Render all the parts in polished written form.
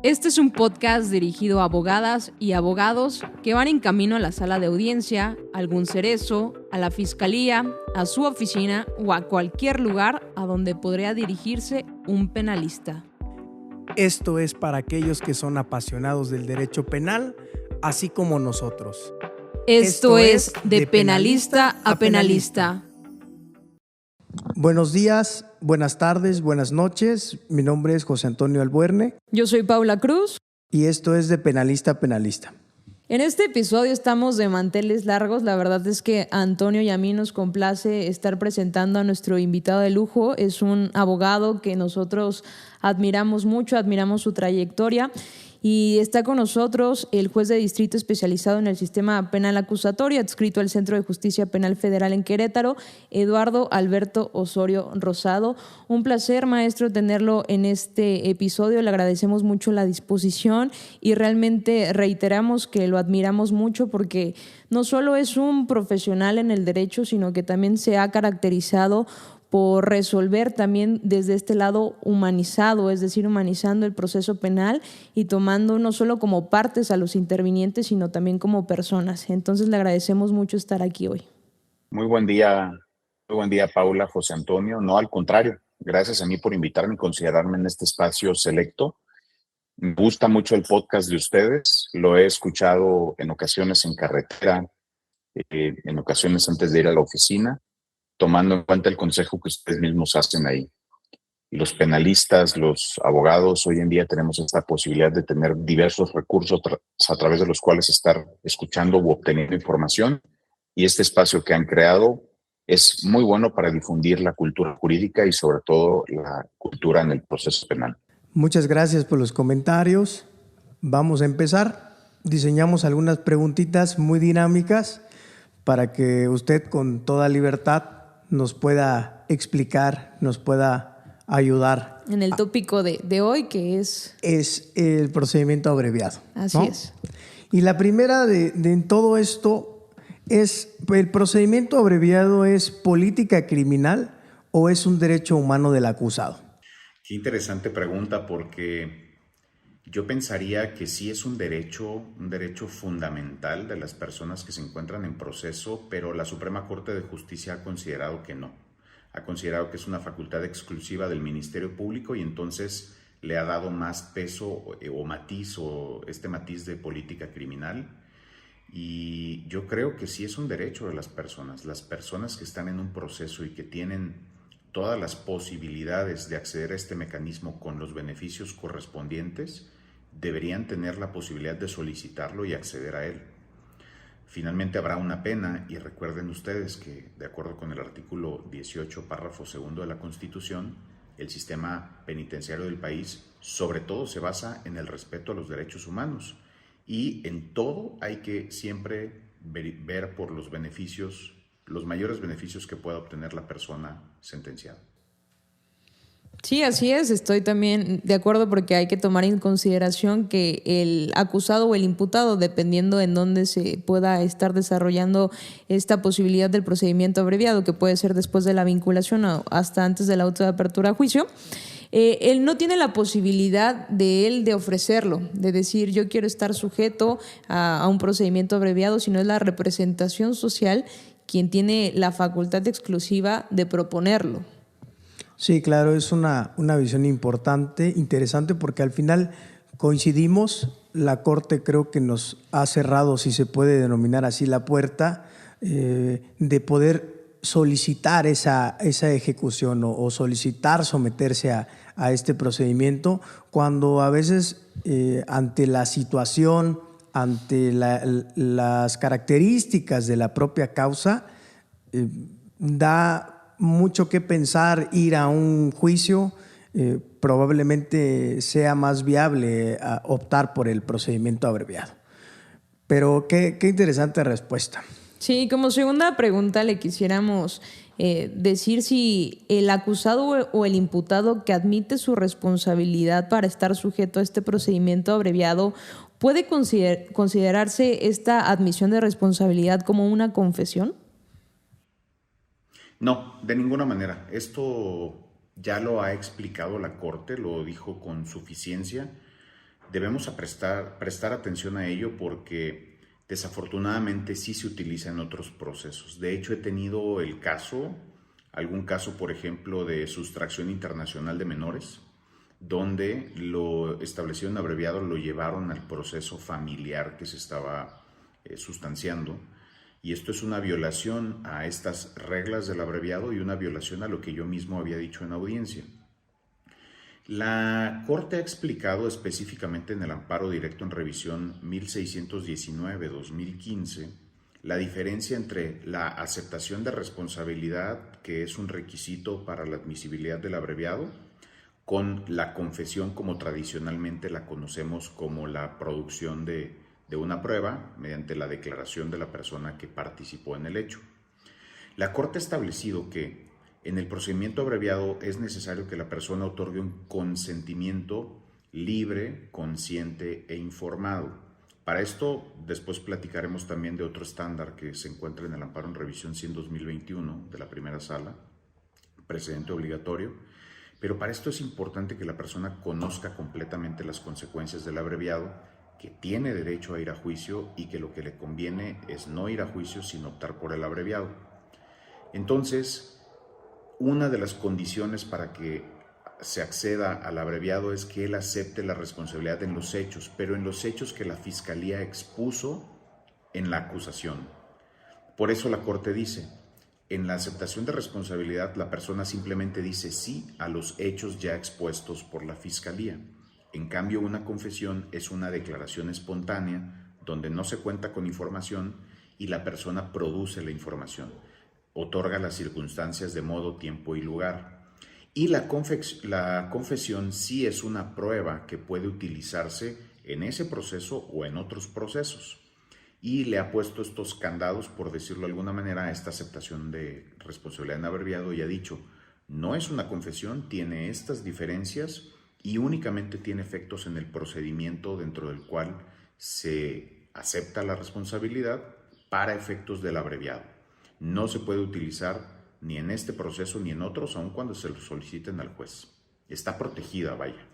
Este es un podcast dirigido a abogadas y abogados que van en camino a la sala de audiencia, a algún cerezo, a la fiscalía, a su oficina o a cualquier lugar a donde podría dirigirse un penalista. Esto es para aquellos que son apasionados del derecho penal, así como nosotros. Esto es De Penalista a Penalista. Buenos días, buenas tardes, buenas noches. Mi nombre es José Antonio Albuerne. Yo soy Paula Cruz. Y esto es De Penalista a Penalista. En este episodio estamos de manteles largos. La verdad es que a Antonio y a mí nos complace estar presentando a nuestro invitado de lujo. Es un abogado que nosotros admiramos mucho, admiramos su trayectoria. Y está con nosotros el juez de distrito especializado en el sistema penal acusatorio, adscrito al Centro de Justicia Penal Federal en Querétaro, Eduardo Alberto Osorio Rosado. Un placer, maestro, tenerlo en este episodio. Le agradecemos mucho la disposición y realmente reiteramos que lo admiramos mucho porque no solo es un profesional en el derecho, sino que también se ha caracterizado por resolver también desde este lado humanizado, es decir, humanizando el proceso penal y tomando no solo como partes a los intervinientes, sino también como personas. Entonces le agradecemos mucho estar aquí hoy. Muy buen día, Paula, José Antonio. No, al contrario, gracias a mí por invitarme y considerarme en este espacio selecto. Me gusta mucho el podcast de ustedes, lo he escuchado en ocasiones en carretera, en ocasiones antes de ir a la oficina, tomando en cuenta el consejo que ustedes mismos hacen ahí. Los penalistas, los abogados, hoy en día tenemos esta posibilidad de tener diversos recursos a través de los cuales estar escuchando u obteniendo información, y este espacio que han creado es muy bueno para difundir la cultura jurídica y sobre todo la cultura en el proceso penal. Muchas gracias por los comentarios. Vamos a empezar. Diseñamos algunas preguntitas muy dinámicas para que usted con toda libertad nos pueda explicar, nos pueda ayudar. En el tópico de hoy, que es el procedimiento abreviado. Así, ¿no? Es. Y la primera de todo esto es, ¿el procedimiento abreviado es política criminal o es un derecho humano del acusado? Qué interesante pregunta, porque yo pensaría que sí es un derecho fundamental de las personas que se encuentran en proceso, pero la Suprema Corte de Justicia ha considerado que no. Ha considerado que es una facultad exclusiva del Ministerio Público y entonces le ha dado más peso o matiz, o este matiz de política criminal. Y yo creo que sí es un derecho de las personas que están en un proceso y que tienen todas las posibilidades de acceder a este mecanismo con los beneficios correspondientes, deberían tener la posibilidad de solicitarlo y acceder a él. Finalmente habrá una pena, y recuerden ustedes que, de acuerdo con el artículo 18, párrafo 2 de la Constitución, el sistema penitenciario del país sobre todo se basa en el respeto a los derechos humanos, y en todo hay que siempre ver por los beneficios, los mayores beneficios que pueda obtener la persona sentenciada. Sí, así es. Estoy también de acuerdo, porque hay que tomar en consideración que el acusado o el imputado, dependiendo en dónde se pueda estar desarrollando esta posibilidad del procedimiento abreviado, que puede ser después de la vinculación o hasta antes del auto de apertura a juicio, él no tiene la posibilidad de ofrecerlo, de decir yo quiero estar sujeto a un procedimiento abreviado, sino es la representación social quien tiene la facultad exclusiva de proponerlo. Sí, claro, es una visión importante, interesante, porque al final coincidimos. La Corte creo que nos ha cerrado, si se puede denominar así, la puerta de poder solicitar esa ejecución o solicitar someterse a este procedimiento, cuando a veces ante la situación, ante las características de la propia causa, da mucho que pensar ir a un juicio. Probablemente sea más viable optar por el procedimiento abreviado. Pero qué interesante respuesta. Sí, como segunda pregunta le quisiéramos decir si el acusado o el imputado que admite su responsabilidad para estar sujeto a este procedimiento abreviado puede considerarse esta admisión de responsabilidad como una confesión. No, de ninguna manera. Esto ya lo ha explicado la Corte, lo dijo con suficiencia. debemos prestar atención a ello porque desafortunadamente sí se utiliza en otros procesos. De hecho, he tenido algún caso, por ejemplo, de sustracción internacional de menores, donde lo establecieron abreviado, lo llevaron al proceso familiar que se estaba sustanciando. Y esto es una violación a estas reglas del abreviado y una violación a lo que yo mismo había dicho en audiencia. La Corte ha explicado específicamente en el amparo directo en revisión 1619-2015 la diferencia entre la aceptación de responsabilidad, que es un requisito para la admisibilidad del abreviado, con la confesión como tradicionalmente la conocemos como la producción de una prueba mediante la declaración de la persona que participó en el hecho. La Corte ha establecido que en el procedimiento abreviado es necesario que la persona otorgue un consentimiento libre, consciente e informado. Para esto, después platicaremos también de otro estándar que se encuentra en el amparo en revisión 100-2021 de la primera sala, precedente obligatorio, pero para esto es importante que la persona conozca completamente las consecuencias del abreviado, que tiene derecho a ir a juicio y que lo que le conviene es no ir a juicio sino optar por el abreviado. Entonces, una de las condiciones para que se acceda al abreviado es que él acepte la responsabilidad en los hechos, pero en los hechos que la Fiscalía expuso en la acusación. Por eso la Corte dice, en la aceptación de responsabilidad la persona simplemente dice sí a los hechos ya expuestos por la Fiscalía. En cambio, una confesión es una declaración espontánea donde no se cuenta con información y la persona produce la información, otorga las circunstancias de modo, tiempo y lugar. Y la confesión sí es una prueba que puede utilizarse en ese proceso o en otros procesos. Y le ha puesto estos candados, por decirlo de alguna manera, a esta aceptación de responsabilidad en abreviado y ha dicho, no es una confesión, tiene estas diferencias y únicamente tiene efectos en el procedimiento dentro del cual se acepta la responsabilidad para efectos del abreviado. No se puede utilizar ni en este proceso ni en otros, aun cuando se lo soliciten al juez. Está protegida, vaya.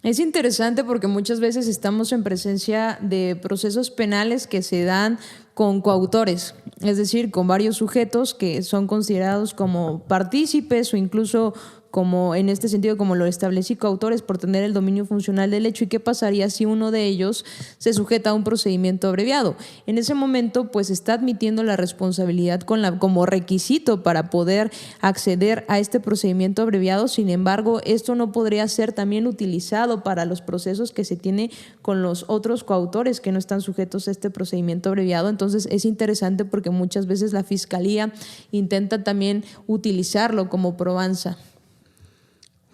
Es interesante porque muchas veces estamos en presencia de procesos penales que se dan con coautores, es decir, con varios sujetos que son considerados como partícipes o incluso como en este sentido, como lo establecí, coautores por tener el dominio funcional del hecho. ¿Y qué pasaría si uno de ellos se sujeta a un procedimiento abreviado? En ese momento, pues está admitiendo la responsabilidad como requisito para poder acceder a este procedimiento abreviado. Sin embargo, esto no podría ser también utilizado para los procesos que se tiene con los otros coautores que no están sujetos a este procedimiento abreviado. Entonces, es interesante porque muchas veces la Fiscalía intenta también utilizarlo como probanza.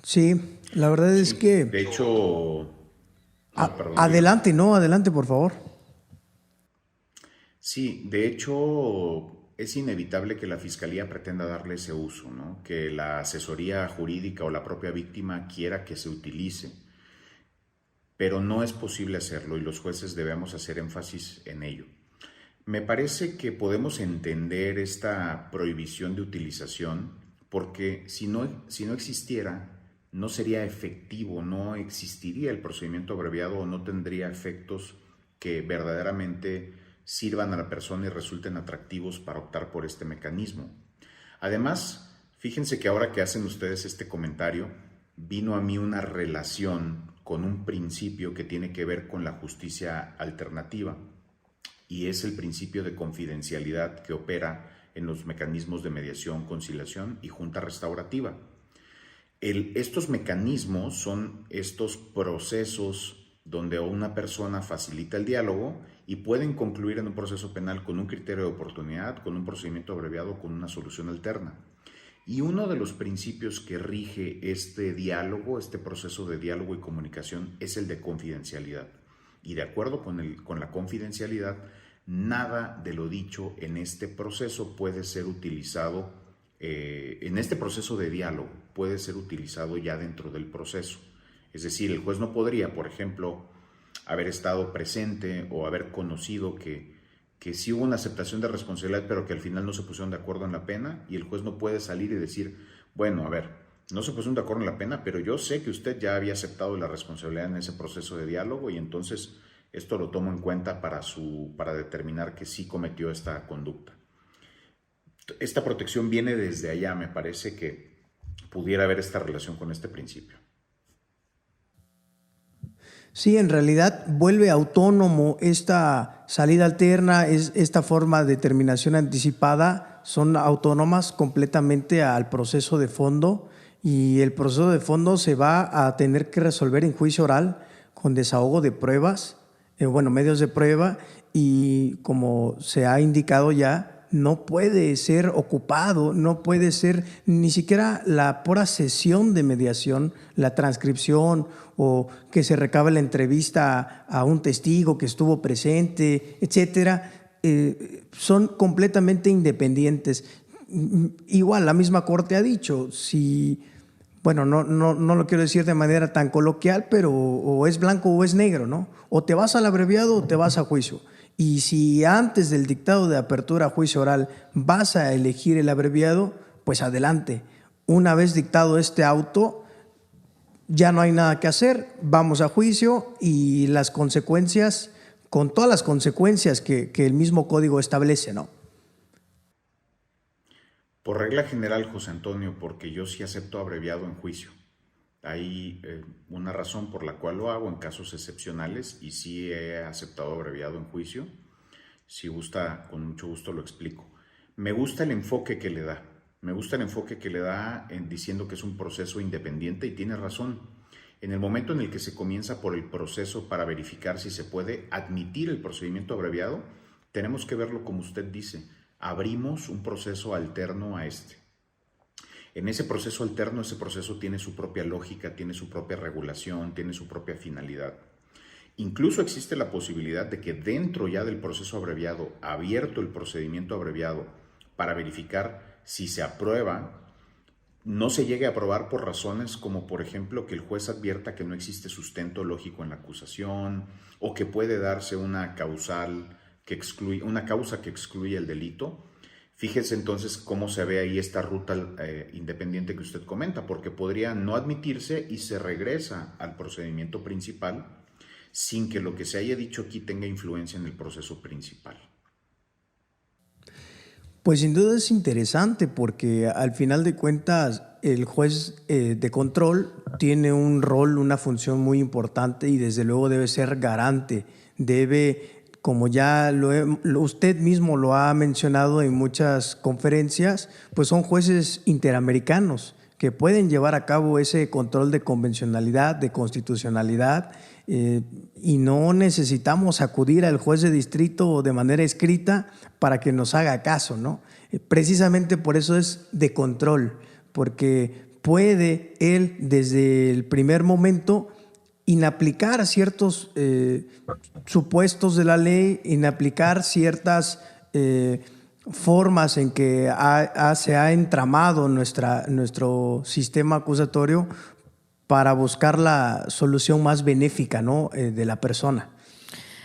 Sí, la verdad es que... De hecho... adelante, por favor. Sí, de hecho es inevitable que la Fiscalía pretenda darle ese uso, ¿no? Que la asesoría jurídica o la propia víctima quiera que se utilice, pero no es posible hacerlo y los jueces debemos hacer énfasis en ello. Me parece que podemos entender esta prohibición de utilización porque si no existiera, no sería efectivo, no existiría el procedimiento abreviado o no tendría efectos que verdaderamente sirvan a la persona y resulten atractivos para optar por este mecanismo. Además, fíjense que ahora que hacen ustedes este comentario, vino a mí una relación con un principio que tiene que ver con la justicia alternativa y es el principio de confidencialidad que opera en los mecanismos de mediación, conciliación y junta restaurativa. Estos mecanismos son estos procesos donde una persona facilita el diálogo y pueden concluir en un proceso penal con un criterio de oportunidad, con un procedimiento abreviado, con una solución alterna. Y uno de los principios que rige este diálogo, este proceso de diálogo y comunicación, es el de confidencialidad. Y de acuerdo con la confidencialidad, nada de lo dicho en este proceso puede ser utilizado en este proceso de diálogo puede ser utilizado ya dentro del proceso. Es decir, el juez no podría, por ejemplo, haber estado presente o haber conocido que sí hubo una aceptación de responsabilidad, pero que al final no se pusieron de acuerdo en la pena, y el juez no puede salir y decir, bueno, a ver, No se pusieron de acuerdo en la pena, pero yo sé que usted ya había aceptado la responsabilidad en ese proceso de diálogo y entonces esto lo tomo en cuenta para determinar que sí cometió esta conducta. Esta protección viene desde allá, me parece que pudiera haber esta relación con este principio. Sí, en realidad vuelve autónomo esta salida alterna, esta forma de terminación anticipada, son autónomas completamente al proceso de fondo y el proceso de fondo se va a tener que resolver en juicio oral con desahogo de pruebas, medios de prueba y como se ha indicado ya, no puede ser ocupado, no puede ser ni siquiera la pura sesión de mediación, la transcripción o que se recabe la entrevista a un testigo que estuvo presente, etcétera, son completamente independientes. Igual, la misma Corte ha dicho, si, no lo quiero decir de manera tan coloquial, pero o es blanco o es negro, ¿no? O te vas al abreviado o te vas a juicio. Y si antes del dictado de apertura a juicio oral vas a elegir el abreviado, pues adelante. Una vez dictado este auto, ya no hay nada que hacer, vamos a juicio y las consecuencias, con todas las consecuencias que el mismo código establece, ¿no? Por regla general, José Antonio, porque yo sí acepto abreviado en juicio. Hay una razón por la cual lo hago en casos excepcionales y sí he aceptado abreviado en juicio. Si gusta, con mucho gusto lo explico. Me gusta el enfoque que le da. Me gusta el enfoque que le da en diciendo que es un proceso independiente y tiene razón. En el momento en el que se comienza por el proceso para verificar si se puede admitir el procedimiento abreviado, tenemos que verlo como usted dice. Abrimos un proceso alterno a este. En ese proceso alterno, ese proceso tiene su propia lógica, tiene su propia regulación, tiene su propia finalidad. Incluso existe la posibilidad de que dentro ya del proceso abreviado, abierto el procedimiento abreviado para verificar si se aprueba, no se llegue a aprobar por razones como, por ejemplo, que el juez advierta que no existe sustento lógico en la acusación o que puede darse una causa que excluye el delito. Fíjese entonces cómo se ve ahí esta ruta independiente que usted comenta, porque podría no admitirse y se regresa al procedimiento principal sin que lo que se haya dicho aquí tenga influencia en el proceso principal. Pues sin duda es interesante porque al final de cuentas el juez de control tiene un rol, una función muy importante y desde luego debe ser garante, debe, como ya usted mismo lo ha mencionado en muchas conferencias, pues son jueces interamericanos que pueden llevar a cabo ese control de convencionalidad, de constitucionalidad, y no necesitamos acudir al juez de distrito de manera escrita para que nos haga caso, ¿no? Precisamente por eso es de control, porque puede él desde el primer momento inaplicar ciertos supuestos de la ley, inaplicar ciertas formas en que se ha entramado nuestro sistema acusatorio para buscar la solución más benéfica, ¿no? De la persona.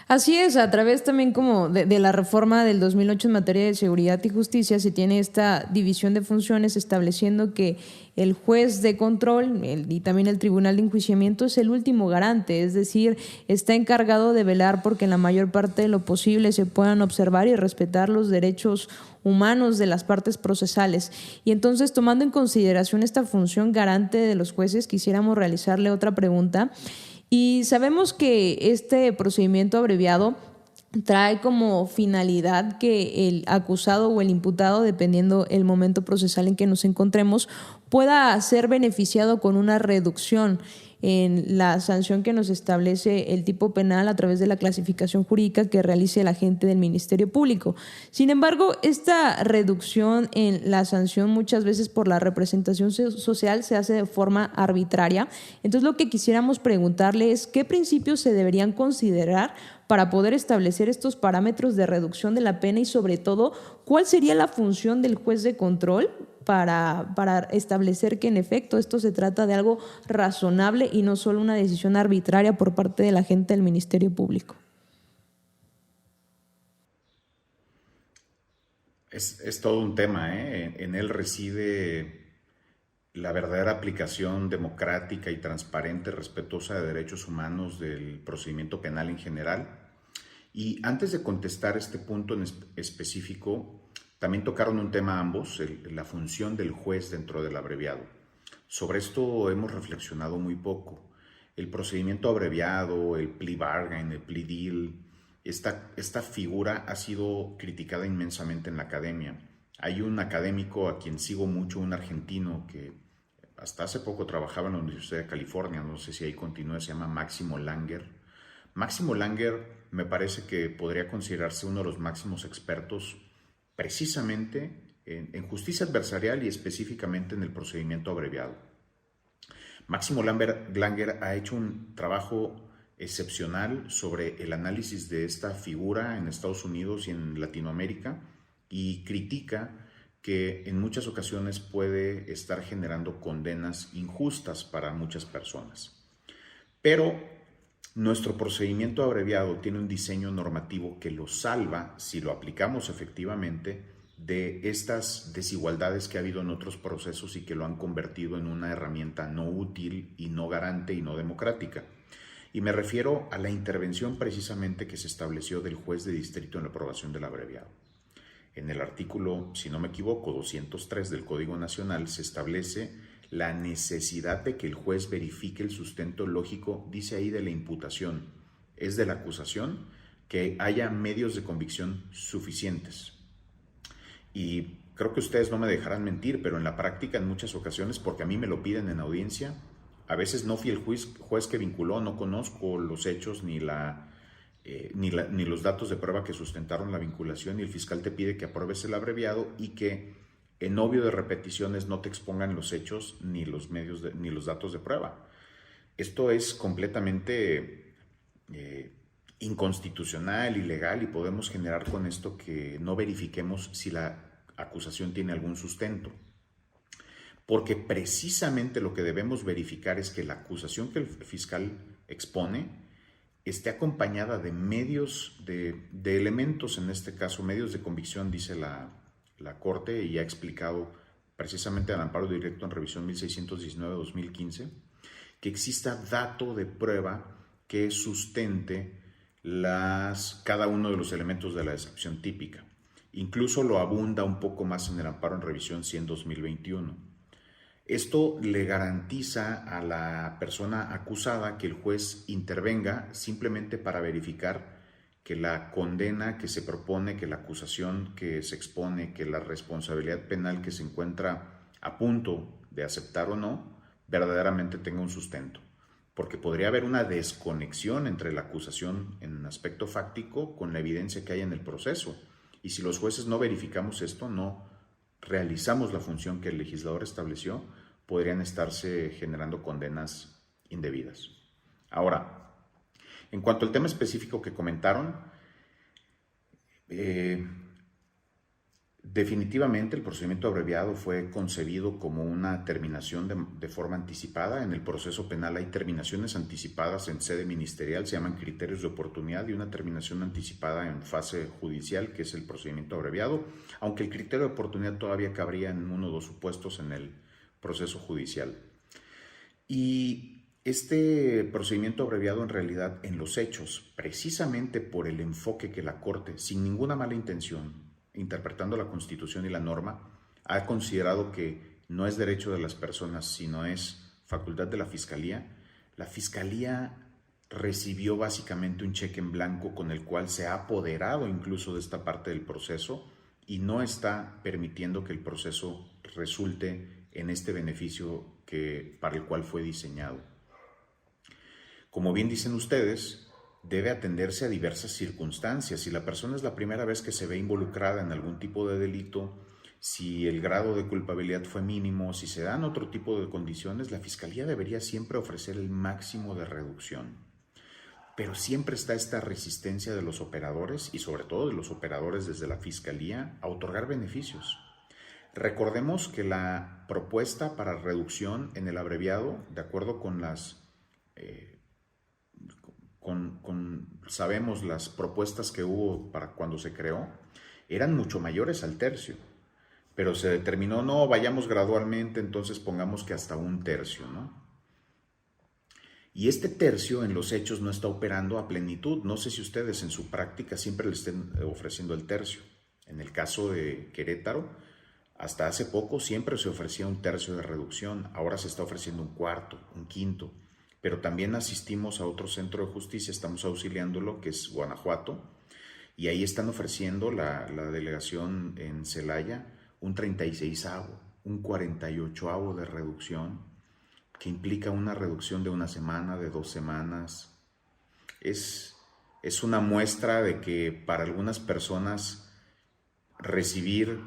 Así es, a través también como de la reforma del 2008 en materia de seguridad y justicia se tiene esta división de funciones estableciendo que el juez de control y también el tribunal de enjuiciamiento es el último garante, es decir, está encargado de velar porque en la mayor parte de lo posible se puedan observar y respetar los derechos humanos de las partes procesales. Y entonces, tomando en consideración esta función garante de los jueces, quisiéramos realizarle otra pregunta. Y sabemos que este procedimiento abreviado trae como finalidad que el acusado o el imputado, dependiendo el momento procesal en que nos encontremos, pueda ser beneficiado con una reducción en la sanción que nos establece el tipo penal a través de la clasificación jurídica que realice el agente del Ministerio Público. Sin embargo, esta reducción en la sanción muchas veces por la representación social se hace de forma arbitraria. Entonces, lo que quisiéramos preguntarle es qué principios se deberían considerar para poder establecer estos parámetros de reducción de la pena y, sobre todo, cuál sería la función del juez de control para establecer que en efecto esto se trata de algo razonable y no solo una decisión arbitraria por parte de la gente del Ministerio Público. Es todo un tema, ¿eh? En él reside la verdadera aplicación democrática y transparente, respetuosa de derechos humanos del procedimiento penal en general. Y antes de contestar este punto en específico, también tocaron un tema ambos, la función del juez dentro del abreviado. Sobre esto hemos reflexionado muy poco. El procedimiento abreviado, el plea bargain, el plea deal, esta figura ha sido criticada inmensamente en la academia. Hay un académico a quien sigo mucho, un argentino que hasta hace poco trabajaba en la Universidad de California, no sé si ahí continúa, se llama Máximo Langer. Máximo Langer me parece que podría considerarse uno de los máximos expertos precisamente en justicia adversarial y específicamente en el procedimiento abreviado. Máximo Langer ha hecho un trabajo excepcional sobre el análisis de esta figura en Estados Unidos y en Latinoamérica y critica que en muchas ocasiones puede estar generando condenas injustas para muchas personas. Pero nuestro procedimiento abreviado tiene un diseño normativo que lo salva, si lo aplicamos efectivamente, de estas desigualdades que ha habido en otros procesos y que lo han convertido en una herramienta no útil y no garante y no democrática. Y me refiero a la intervención precisamente que se estableció del juez de distrito en la aprobación del abreviado. En el artículo, si no me equivoco, 203 del Código Nacional se establece la necesidad de que el juez verifique el sustento lógico, dice ahí, de la imputación, es de la acusación, que haya medios de convicción suficientes. Y creo que ustedes no me dejarán mentir, pero en la práctica en muchas ocasiones, porque a mí me lo piden en audiencia, a veces no fui el juez que vinculó, no conozco los hechos ni los datos de prueba que sustentaron la vinculación y el fiscal te pide que apruebes el abreviado y que en obvio de repeticiones no te expongan los hechos ni los datos de prueba. Esto es completamente inconstitucional, ilegal, y podemos generar con esto que no verifiquemos si la acusación tiene algún sustento. Porque precisamente lo que debemos verificar es que la acusación que el fiscal expone esté acompañada de medios, de elementos, en este caso medios de convicción, dice la Corte, y ha explicado precisamente al amparo directo en revisión 1619-2015, que exista dato de prueba que sustente cada uno de los elementos de la excepción típica. Incluso lo abunda un poco más en el amparo en revisión 100-2021. Esto le garantiza a la persona acusada que el juez intervenga simplemente para verificar que la condena que se propone, que la acusación que se expone, que la responsabilidad penal que se encuentra a punto de aceptar o no, verdaderamente tenga un sustento. Porque podría haber una desconexión entre la acusación en aspecto fáctico con la evidencia que hay en el proceso. Y si los jueces no verificamos esto, no realizamos la función que el legislador estableció, podrían estarse generando condenas indebidas. Ahora, en cuanto al tema específico que comentaron, definitivamente el procedimiento abreviado fue concebido como una terminación de forma anticipada. En el proceso penal hay terminaciones anticipadas en sede ministerial, se llaman criterios de oportunidad, y una terminación anticipada en fase judicial, que es el procedimiento abreviado, aunque el criterio de oportunidad todavía cabría en uno o dos supuestos en el proceso judicial. Y este procedimiento abreviado, en realidad, en los hechos, precisamente por el enfoque que la Corte, sin ninguna mala intención, interpretando la Constitución y la norma, ha considerado que no es derecho de las personas, sino es facultad de la Fiscalía. La Fiscalía recibió básicamente un cheque en blanco con el cual se ha apoderado incluso de esta parte del proceso y no está permitiendo que el proceso resulte en este beneficio para el cual fue diseñado. Como bien dicen ustedes, debe atenderse a diversas circunstancias. Si la persona es la primera vez que se ve involucrada en algún tipo de delito, si el grado de culpabilidad fue mínimo, si se dan otro tipo de condiciones, la Fiscalía debería siempre ofrecer el máximo de reducción. Pero siempre está esta resistencia de los operadores y sobre todo de los operadores desde la Fiscalía a otorgar beneficios. Recordemos que la propuesta para reducción en el abreviado, de acuerdo con sabemos las propuestas que hubo para cuando se creó, eran mucho mayores al tercio. pero se determinó, no, vayamos gradualmente, entonces pongamos que hasta 1/3, ¿no? Y este tercio en los hechos no está operando a plenitud. No sé si ustedes en su práctica siempre le estén ofreciendo el tercio. En el caso de Querétaro, hasta hace poco siempre se ofrecía 1/3 de reducción, ahora se está ofreciendo 1/4, 1/5. Pero también asistimos a otro centro de justicia, estamos auxiliándolo, que es Guanajuato, y ahí están ofreciendo la delegación en Celaya un 36avo, un 48avo de reducción, que implica una reducción de 1 semana, de 2 semanas. Es una muestra de que para algunas personas recibir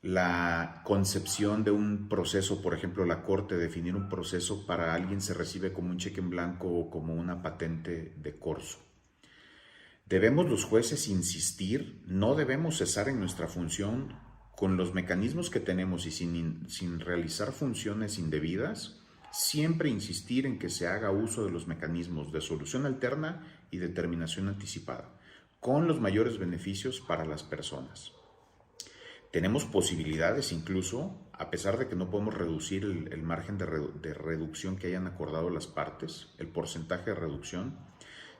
la concepción de un proceso, por ejemplo, la Corte definir un proceso, para alguien se recibe como un cheque en blanco o como una patente de corso. Debemos los jueces insistir, no debemos cesar en nuestra función con los mecanismos que tenemos y sin realizar funciones indebidas, siempre insistir en que se haga uso de los mecanismos de solución alterna y determinación anticipada, con los mayores beneficios para las personas. Tenemos posibilidades incluso, a pesar de que no podemos reducir el margen de reducción que hayan acordado las partes, el porcentaje de reducción,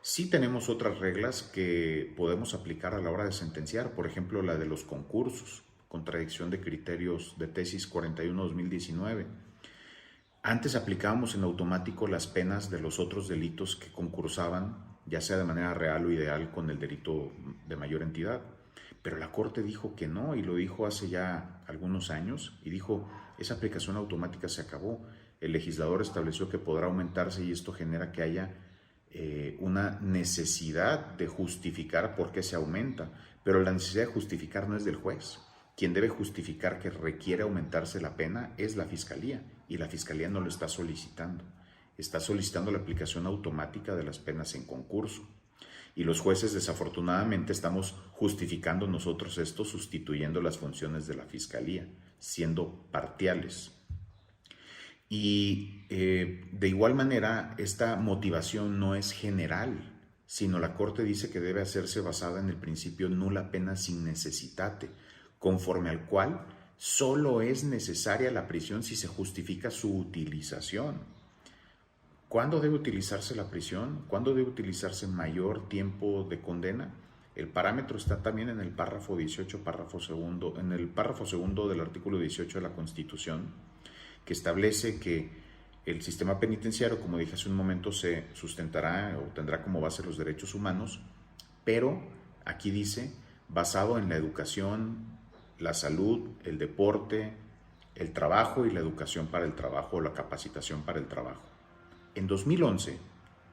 sí tenemos otras reglas que podemos aplicar a la hora de sentenciar, por ejemplo la de los concursos, contradicción de criterios de tesis 41-2019. Antes aplicábamos en automático las penas de los otros delitos que concursaban, ya sea de manera real o ideal, con el delito de mayor entidad. Pero la Corte dijo que no, y lo dijo hace ya algunos años, y dijo, esa aplicación automática se acabó. El legislador estableció que podrá aumentarse y esto genera que haya una necesidad de justificar por qué se aumenta, pero la necesidad de justificar no es del juez. Quien debe justificar que requiere aumentarse la pena es la Fiscalía, y la Fiscalía no lo está solicitando. Está solicitando la aplicación automática de las penas en concurso. Y los jueces, desafortunadamente, estamos justificando nosotros esto, sustituyendo las funciones de la Fiscalía, siendo parciales. Y de igual manera, esta motivación no es general, sino la Corte dice que debe hacerse basada en el principio nulla pena sin necessitate, conforme al cual solo es necesaria la prisión si se justifica su utilización. ¿Cuándo debe utilizarse la prisión? ¿Cuándo debe utilizarse mayor tiempo de condena? El parámetro está también en el párrafo 18, en el párrafo segundo del artículo 18 de la Constitución, que establece que el sistema penitenciario, como dije hace un momento, se sustentará o tendrá como base los derechos humanos, pero aquí dice, basado en la educación, la salud, el deporte, el trabajo y la educación para el trabajo o la capacitación para el trabajo. En 2011,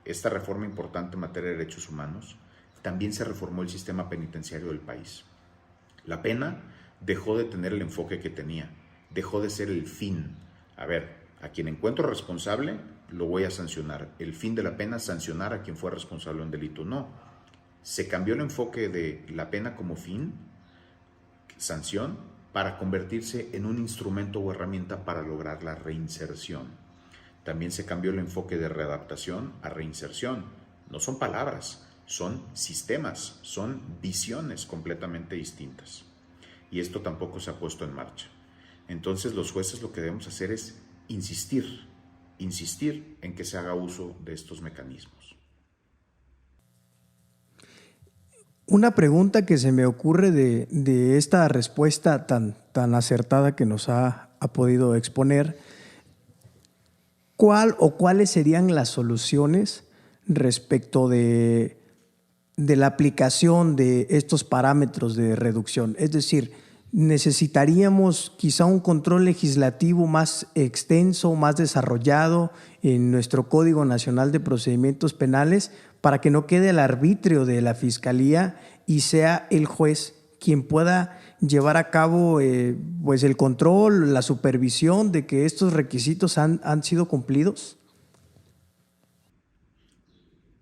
esta reforma importante en materia de derechos humanos, también se reformó el sistema penitenciario del país. La pena dejó de tener el enfoque que tenía, dejó de ser el fin. A ver, a quien encuentro responsable, lo voy a sancionar. El fin de la pena, sancionar a quien fue responsable de un delito. No, se cambió el enfoque de la pena como fin, sanción, para convertirse en un instrumento o herramienta para lograr la reinserción. También se cambió el enfoque de readaptación a reinserción. No son palabras, son sistemas, son visiones completamente distintas. Y esto tampoco se ha puesto en marcha. Entonces los jueces lo que debemos hacer es insistir en que se haga uso de estos mecanismos. Una pregunta que se me ocurre de esta respuesta tan acertada que nos ha podido exponer, ¿cuál o cuáles serían las soluciones respecto de la aplicación de estos parámetros de reducción? Es decir, necesitaríamos quizá un control legislativo más extenso, más desarrollado en nuestro Código Nacional de Procedimientos Penales para que no quede al arbitrio de la Fiscalía y sea el juez quien pueda llevar a cabo pues el control, la supervisión de que estos requisitos han sido cumplidos.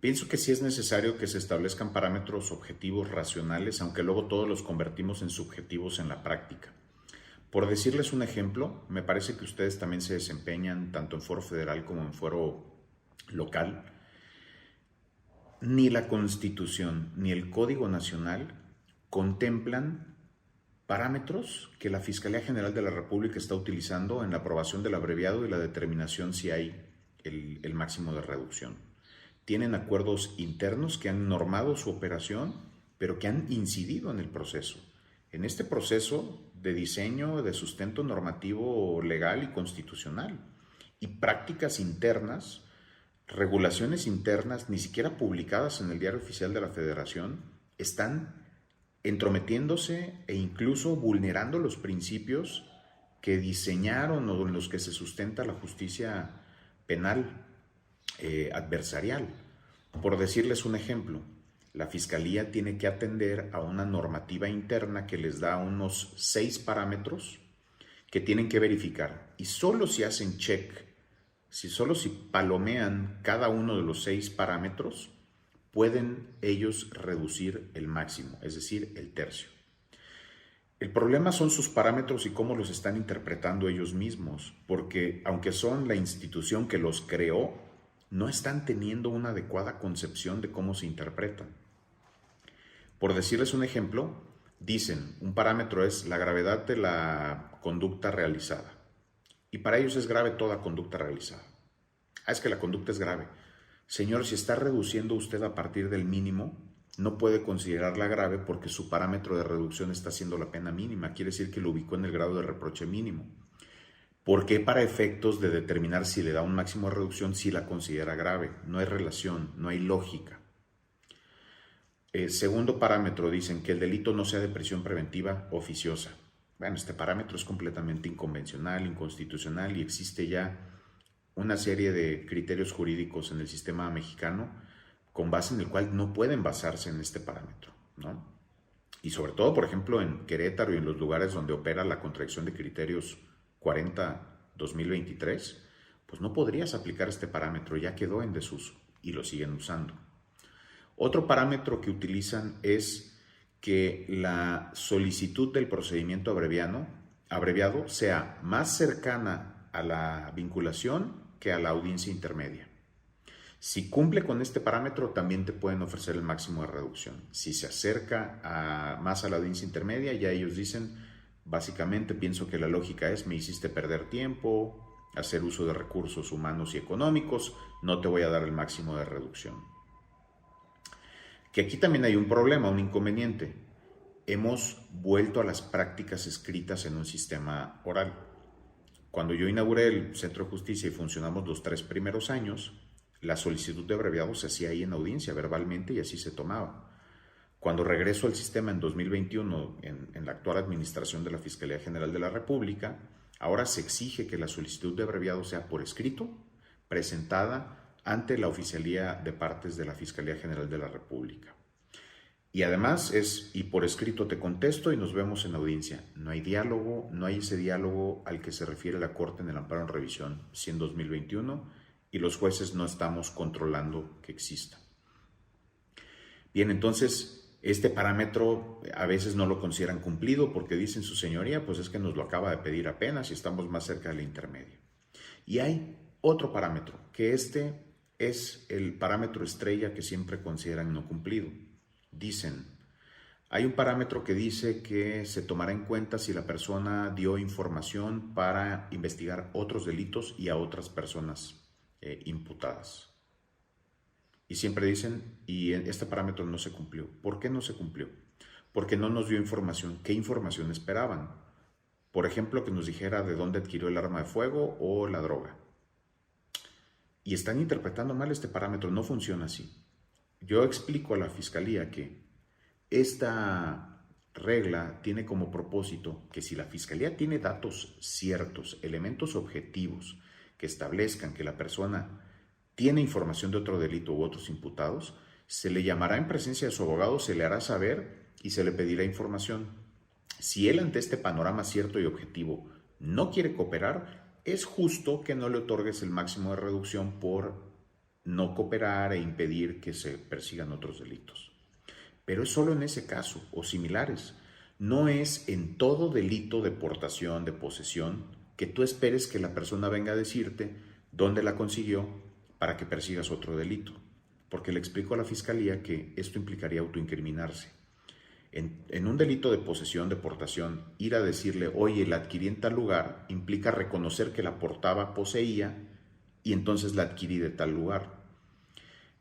Pienso que sí es necesario que se establezcan parámetros objetivos racionales, aunque luego todos los convertimos en subjetivos en la práctica. Por decirles un ejemplo, me parece que ustedes también se desempeñan tanto en foro federal como en foro local. Ni la Constitución ni el Código Nacional contemplan parámetros que la Fiscalía General de la República está utilizando en la aprobación del abreviado y la determinación si hay el máximo de reducción. Tienen acuerdos internos que han normado su operación, pero que han incidido en el proceso. En este proceso de diseño, de sustento normativo legal y constitucional, y prácticas internas, regulaciones internas, ni siquiera publicadas en el Diario Oficial de la Federación, están entrometiéndose e incluso vulnerando los principios que diseñaron o en los que se sustenta la justicia penal adversarial. Por decirles un ejemplo, la Fiscalía tiene que atender a una normativa interna que les da unos 6 parámetros que tienen que verificar, y solo si hacen check, solo si palomean cada uno de los 6 parámetros, pueden ellos reducir el máximo, es decir, el tercio. El problema son sus parámetros y cómo los están interpretando ellos mismos, porque aunque son la institución que los creó, no están teniendo una adecuada concepción de cómo se interpretan. Por decirles un ejemplo, dicen, un parámetro es la gravedad de la conducta realizada, y para ellos es grave toda conducta realizada. Es que la conducta es grave. Señor, si está reduciendo usted a partir del mínimo, no puede considerarla grave porque su parámetro de reducción está siendo la pena mínima. Quiere decir que lo ubicó en el grado de reproche mínimo. ¿Por qué para efectos de determinar si le da un máximo de reducción si la considera grave? No hay relación, no hay lógica. Segundo parámetro, dicen que el delito no sea de prisión preventiva oficiosa. Bueno, este parámetro es completamente inconvencional, inconstitucional, y existe ya una serie de criterios jurídicos en el sistema mexicano con base en el cual no pueden basarse en este parámetro, ¿no? Y sobre todo, por ejemplo, en Querétaro y en los lugares donde opera la contradicción de criterios 40-2023, pues no podrías aplicar este parámetro, ya quedó en desuso y lo siguen usando. Otro parámetro que utilizan es que la solicitud del procedimiento abreviado sea más cercana a la vinculación que a la audiencia intermedia. Si cumple con este parámetro, también te pueden ofrecer el máximo de reducción. Si se acerca más a la audiencia intermedia, ya ellos dicen, básicamente pienso que la lógica es, me hiciste perder tiempo, hacer uso de recursos humanos y económicos, no te voy a dar el máximo de reducción. Que aquí también hay un problema, un inconveniente. Hemos vuelto a las prácticas escritas en un sistema oral. Cuando yo inauguré el Centro de Justicia y funcionamos los 3 primeros años, la solicitud de abreviado se hacía ahí en audiencia verbalmente y así se tomaba. Cuando regreso al sistema en 2021, en la actual administración de la Fiscalía General de la República, ahora se exige que la solicitud de abreviado sea por escrito, presentada ante la Oficialía de Partes de la Fiscalía General de la República. Y además y por escrito te contesto y nos vemos en audiencia. No hay diálogo, no hay ese diálogo al que se refiere la Corte en el amparo en revisión, si en 2021, y los jueces no estamos controlando que exista. Bien, entonces, este parámetro a veces no lo consideran cumplido porque dicen su señoría, pues es que nos lo acaba de pedir apenas y estamos más cerca de la intermedia. Y hay otro parámetro, que este es el parámetro estrella que siempre consideran no cumplido. Dicen, hay un parámetro que dice que se tomará en cuenta si la persona dio información para investigar otros delitos y a otras personas imputadas. Y siempre dicen, y este parámetro no se cumplió. ¿Por qué no se cumplió? Porque no nos dio información. ¿Qué información esperaban? Por ejemplo, que nos dijera de dónde adquirió el arma de fuego o la droga. Y están interpretando mal este parámetro, no funciona así. Yo explico a la Fiscalía que esta regla tiene como propósito que si la Fiscalía tiene datos ciertos, elementos objetivos que establezcan que la persona tiene información de otro delito u otros imputados, se le llamará en presencia de su abogado, se le hará saber y se le pedirá información. Si él ante este panorama cierto y objetivo no quiere cooperar, es justo que no le otorgues el máximo de reducción por no cooperar e impedir que se persigan otros delitos. Pero es solo en ese caso o similares. No es en todo delito de portación, de posesión, que tú esperes que la persona venga a decirte dónde la consiguió para que persigas otro delito. Porque le explico a la Fiscalía que esto implicaría autoincriminarse. En un delito de posesión, de portación, ir a decirle, oye, la adquirí en tal lugar, implica reconocer que la portaba, poseía, y entonces la adquirí de tal lugar.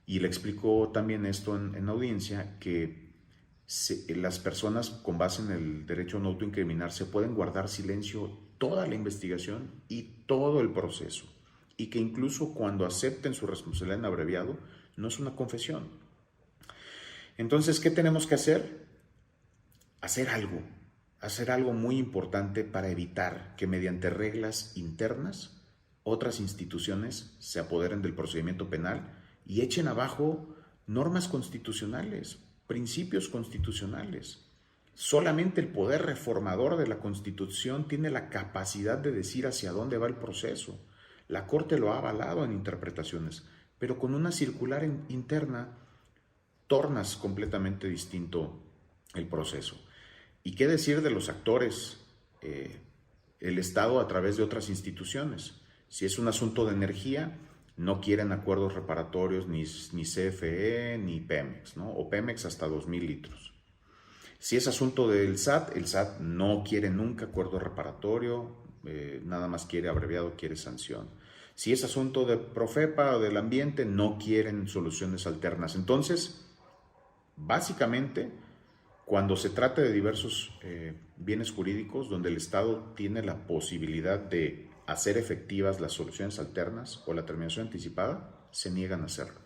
Y le explicó también esto en audiencia, que las personas con base en el derecho a no autoincriminarse pueden guardar silencio toda la investigación y todo el proceso, y que incluso cuando acepten su responsabilidad en abreviado, no es una confesión. Entonces, ¿qué tenemos que hacer? Hacer algo muy importante para evitar que mediante reglas internas otras instituciones se apoderen del procedimiento penal y echen abajo normas constitucionales, principios constitucionales. Solamente el poder reformador de la Constitución tiene la capacidad de decir hacia dónde va el proceso. La Corte lo ha avalado en interpretaciones, pero con una circular interna tornas completamente distinto el proceso. ¿Y qué decir de los actores? El Estado a través de otras instituciones. Si es un asunto de energía, no quieren acuerdos reparatorios ni CFE ni Pemex, ¿no? O Pemex hasta 2,000 litros. Si es asunto del SAT, el SAT no quiere nunca acuerdo reparatorio, nada más quiere abreviado, quiere sanción. Si es asunto de Profepa o del ambiente, no quieren soluciones alternas. Entonces, básicamente, cuando se trata de diversos bienes jurídicos donde el Estado tiene la posibilidad de hacer efectivas las soluciones alternas o la terminación anticipada, se niegan a hacerlo.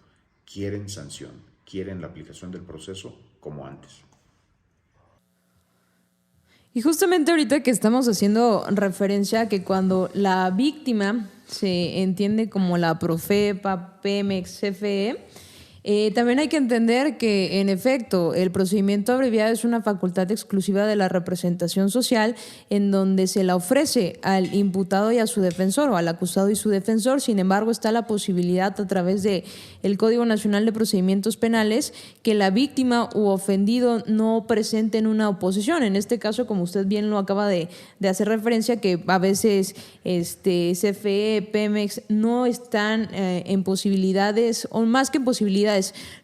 Quieren sanción, quieren la aplicación del proceso como antes. Y justamente ahorita que estamos haciendo referencia a que cuando la víctima se entiende como la Profepa, Pemex, CFE, también hay que entender que, en efecto, el procedimiento abreviado es una facultad exclusiva de la representación social en donde se la ofrece al imputado y a su defensor, o al acusado y su defensor. Sin embargo, está la posibilidad a través del Código Nacional de Procedimientos Penales que la víctima u ofendido no presenten una oposición. En este caso, como usted bien lo acaba de hacer referencia, que a veces CFE, Pemex no están en posibilidades, o más que en posibilidades,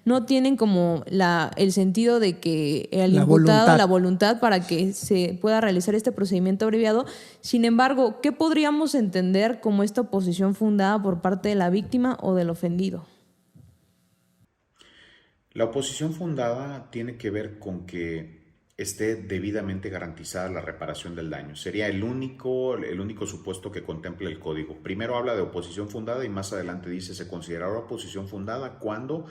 no tienen como el sentido de que el imputado, la voluntad para que se pueda realizar este procedimiento abreviado. Sin embargo, ¿qué podríamos entender como esta oposición fundada por parte de la víctima o del ofendido? La oposición fundada tiene que ver con que esté debidamente garantizada la reparación del daño. Sería el único supuesto que contempla el código. Primero habla de oposición fundada y más adelante dice se considerará oposición fundada cuando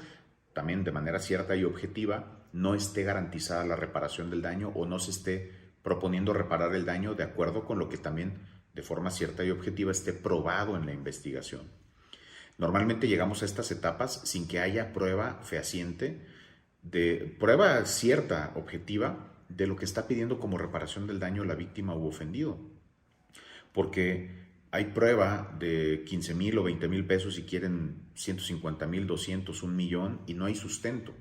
también de manera cierta y objetiva no esté garantizada la reparación del daño o no se esté proponiendo reparar el daño de acuerdo con lo que también de forma cierta y objetiva esté probado en la investigación. Normalmente llegamos a estas etapas sin que haya prueba fehaciente, prueba cierta, objetiva, de lo que está pidiendo como reparación del daño la víctima u ofendido. Porque hay prueba de 15,000 o 20,000 pesos si quieren 150,000, 200, 1,000,000 y no hay sustento.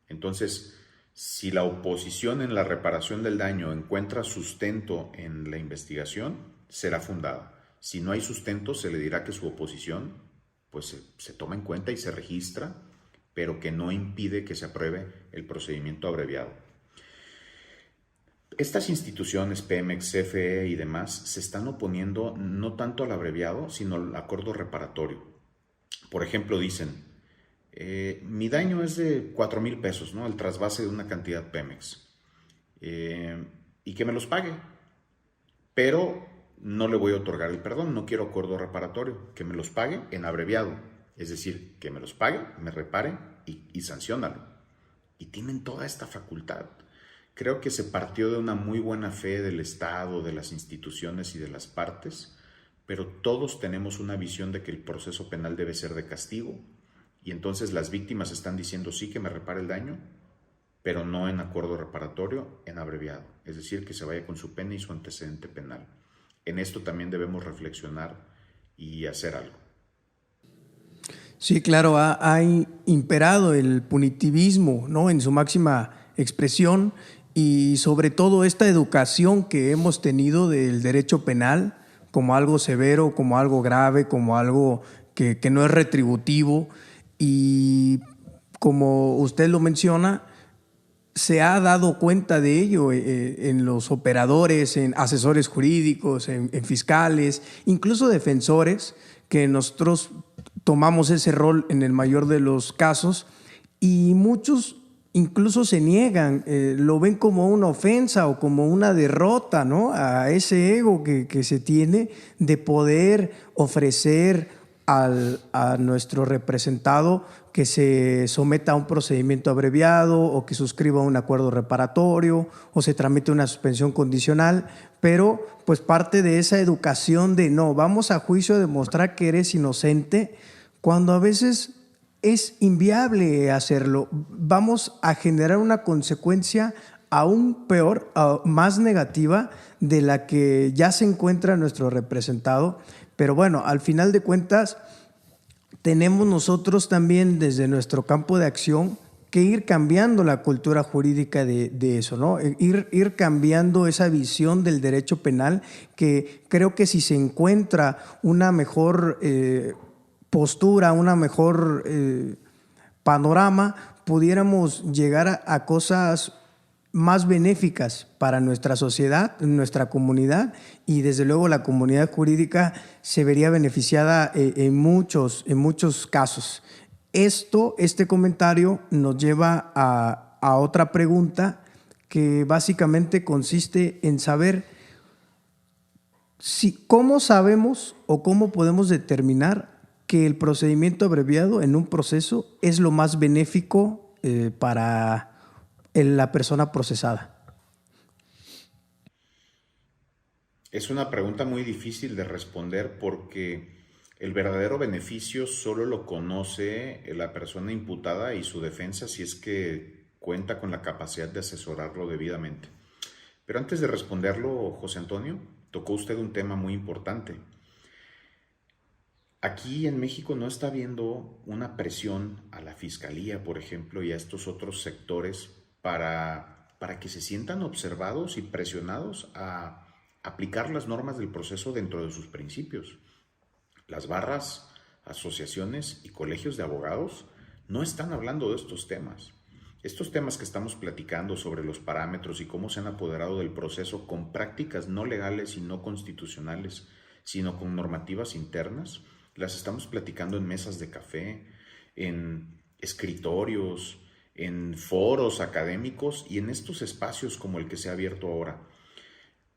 Entonces, si la oposición en la reparación del daño encuentra sustento en la investigación, será fundada. Si no hay sustento, se le dirá que su oposición pues se toma en cuenta y se registra, pero que no impide que se apruebe el procedimiento abreviado. Estas instituciones, Pemex, CFE y demás, se están oponiendo no tanto al abreviado, sino al acuerdo reparatorio. Por ejemplo, dicen, mi daño es de 4,000 pesos, ¿no? El trasvase de una cantidad Pemex, y que me los pague, pero no le voy a otorgar el perdón, no quiero acuerdo reparatorio, que me los pague en abreviado, es decir, que me los pague, me repare y sanciónalo. Y tienen toda esta facultad. Creo que se partió de una muy buena fe del Estado, de las instituciones y de las partes, pero todos tenemos una visión de que el proceso penal debe ser de castigo, y entonces las víctimas están diciendo sí que me repare el daño, pero no en acuerdo reparatorio, en abreviado, es decir, que se vaya con su pena y su antecedente penal. En esto también debemos reflexionar y hacer algo. Sí, claro, ha imperado el punitivismo, ¿no?, en su máxima expresión, y sobre todo esta educación que hemos tenido del derecho penal como algo severo, como algo grave, como algo que no es retributivo. Y como usted lo menciona, se ha dado cuenta de ello en los operadores, en asesores jurídicos, en fiscales, incluso defensores, que nosotros tomamos ese rol en el mayor de los casos, y muchos incluso se niegan, lo ven como una ofensa o como una derrota, ¿no?, a ese ego que se tiene de poder ofrecer a nuestro representado que se someta a un procedimiento abreviado o que suscriba un acuerdo reparatorio o se tramite una suspensión condicional, pero pues parte de esa educación de no, vamos a juicio a demostrar que eres inocente, cuando a veces es inviable hacerlo. Vamos a generar una consecuencia aún peor, más negativa de la que ya se encuentra nuestro representado. Pero bueno, al final de cuentas, tenemos nosotros también desde nuestro campo de acción que ir cambiando la cultura jurídica de eso, ¿no? Ir cambiando esa visión del derecho penal, que creo que si se encuentra una mejor postura, una mejor panorama, pudiéramos llegar a cosas más benéficas para nuestra sociedad, nuestra comunidad, y desde luego la comunidad jurídica se vería beneficiada en muchos casos. Este comentario nos lleva a otra pregunta que básicamente consiste en saber cómo sabemos o cómo podemos determinar que el procedimiento abreviado en un proceso es lo más benéfico para la persona procesada. Es una pregunta muy difícil de responder porque el verdadero beneficio solo lo conoce la persona imputada y su defensa si es que cuenta con la capacidad de asesorarlo debidamente. Pero antes de responderlo, José Antonio, tocó usted un tema muy importante. Aquí en México no está habiendo una presión a la Fiscalía, por ejemplo, y a estos otros sectores para que se sientan observados y presionados a aplicar las normas del proceso dentro de sus principios. Las barras, asociaciones y colegios de abogados no están hablando de estos temas. Estos temas que estamos platicando sobre los parámetros y cómo se han apoderado del proceso con prácticas no legales y no constitucionales, sino con normativas internas, las estamos platicando en mesas de café, en escritorios, en foros académicos y en estos espacios como el que se ha abierto ahora.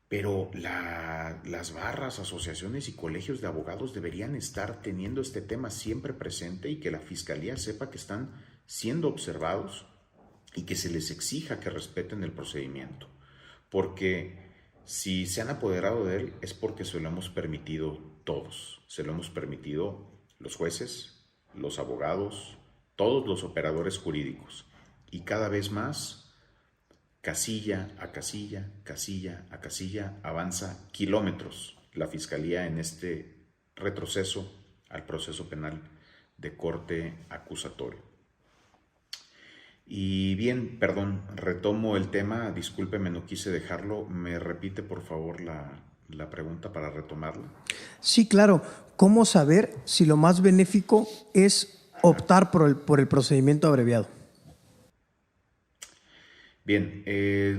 Pero las barras, asociaciones y colegios de abogados deberían estar teniendo este tema siempre presente y que la Fiscalía sepa que están siendo observados y que se les exija que respeten el procedimiento. Porque si se han apoderado de él es porque se lo hemos permitido todos. Se lo hemos permitido los jueces, los abogados, todos los operadores jurídicos. Y cada vez más, casilla a casilla, casilla a casilla, avanza kilómetros la Fiscalía en este retroceso al proceso penal de corte acusatorio. Y bien, perdón, retomo el tema, discúlpeme, no quise dejarlo. ¿Me repite, por favor, la pregunta para retomarla? Sí, claro. ¿Cómo saber si lo más benéfico es optar por el procedimiento abreviado? Bien,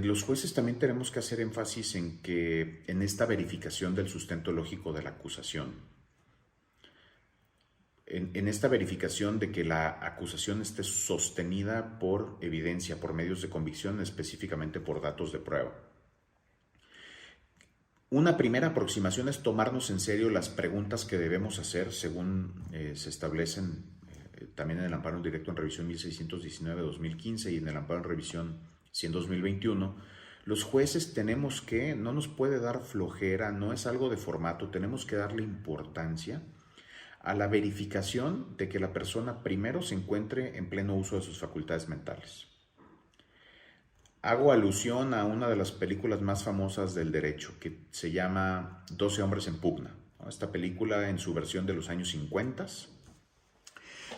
los jueces también tenemos que hacer énfasis en esta verificación del sustento lógico de la acusación. En esta verificación de que la acusación esté sostenida por evidencia, por medios de convicción, específicamente por datos de prueba. Una primera aproximación es tomarnos en serio las preguntas que debemos hacer según se establecen también en el amparo directo en revisión 1619-2015 y en el amparo en revisión 100-2021. Los jueces tenemos que, no nos puede dar flojera, no es algo de formato, tenemos que darle importancia a la verificación de que la persona primero se encuentre en pleno uso de sus facultades mentales. Hago alusión a una de las películas más famosas del derecho, que se llama 12 hombres en pugna. Esta película en su versión de los años 50.